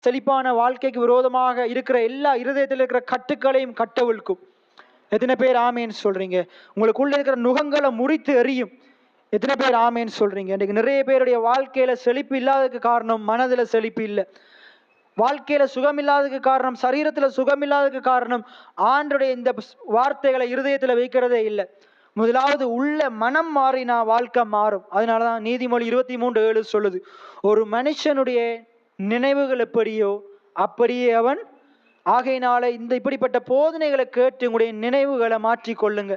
செழிப்பான வாழ்க்கைக்கு விரோதமாக இருக்கிற எல்லா இருதயத்தில் இருக்கிற கட்டுக்களையும் கட்டவிழ்க்கும். எத்தனை பேர் ஆமேன்னு சொல்றீங்க? உங்களுக்குள்ள இருக்கிற நுகங்களை முறித்து எறியும். எத்தனை பேர் ஆமேன்னு சொல்றீங்க? இன்னைக்கு நிறைய பேருடைய வாழ்க்கையில செழிப்பு இல்லாததுக்கு காரணம் மனதுல செழிப்பு இல்லை. வாழ்க்கையில சுகம் இல்லாததுக்கு காரணம், சரீரத்துல சுகம் இல்லாததுக்கு காரணம் ஆண்டுடைய இந்த வார்த்தைகளை இருதயத்துல வைக்கிறதே இல்லை. முதலாவது உள்ள மனம் மாறினா வாழ்க்கை மாறும். அதனாலதான் நீதிமொழி 23:7 சொல்லுது, ஒரு மனுஷனுடைய நினைவுகள் எப்படியோ அப்படியே அவன். ஆகையினால இந்த இப்படிப்பட்ட போதனைகளை கேட்டு உங்களுடைய நினைவுகளை மாற்றிக்கொள்ளுங்க,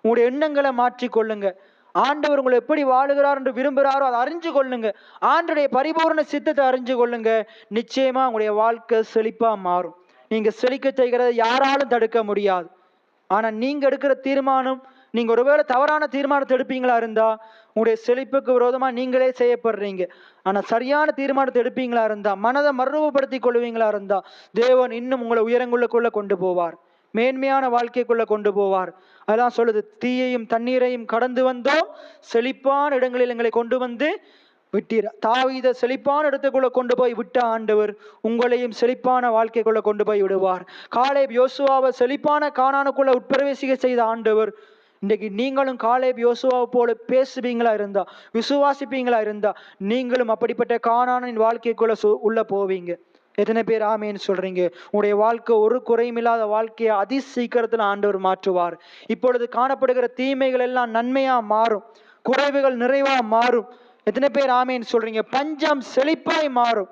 உங்களுடைய எண்ணங்களை மாற்றிக்கொள்ளுங்க. ஆண்டவர் உங்களை எப்படி வாழுகிறார் என்று விரும்புகிறாரோ அதை அறிஞ்சு கொள்ளுங்க. ஆண்டுடைய பரிபூர்ண சித்தத்தை அறிஞ்சு கொள்ளுங்க. நிச்சயமா உங்களுடைய வாழ்க்கை செழிப்பா மாறும். நீங்க செழிக்க செய்கிறத யாராலும் தடுக்க முடியாது. ஆனா நீங்க எடுக்கிற தீர்மானம், நீங்க ஒருவேளை தவறான தீர்மானத்தை எடுப்பீங்களா இருந்தா உங்களுடைய செழிப்புக்கு விரோதமா நீங்களே செய்யப்படுறீங்க. ஆனா சரியான தீர்மானத்தை எடுப்பீங்களா இருந்தா, மனதை மறுரூபப்படுத்தி கொள்வீங்களா இருந்தா, தேவன் இன்னும் உங்களை உயரங்களுக்குள்ள கொண்டு போவார், மேன்மையான வாழ்க்கைக்குள்ள கொண்டு போவார். அதான் சொல்லுது, தீயையும் தண்ணீரையும் கடந்து வந்தோம், செழிப்பான இடங்களில் எங்களை கொண்டு வந்து விட்டீர். தாவீதை செழிப்பான இடத்துக்குள்ள கொண்டு போய் விட்ட ஆண்டவர் உங்களையும் செழிப்பான வாழ்க்கைக்குள்ள கொண்டு போய் விடுவார். காலேப் யோசுவாவை செழிப்பான கானானுக்குள்ள உட்பிரவேசிக்க செய்த ஆண்டவர் இன்றைக்கு நீங்களும் காலேப் யோசுவாவை போல பேசுவீங்களா இருந்தா, விசுவாசிப்பீங்களா இருந்தா, நீங்களும் அப்படிப்பட்ட கானானின் வாழ்க்கைக்குள்ள உள்ள போவீங்க. எத்தனை பேர் ஆமேன்னு சொல்றீங்க? உங்களுடைய வாழ்க்கை ஒரு குறையும் இல்லாத வாழ்க்கையை அதி சீக்கிரத்துல ஆண்டவர் மாற்றுவார். இப்பொழுது காணப்படுகிற தீமைகள் எல்லாம் நன்மையா மாறும், குறைவுகள் நிறைவா மாறும். எத்தனை பேர் ஆமேன்னு சொல்றீங்க? பஞ்சம் செழிப்பாய் மாறும்.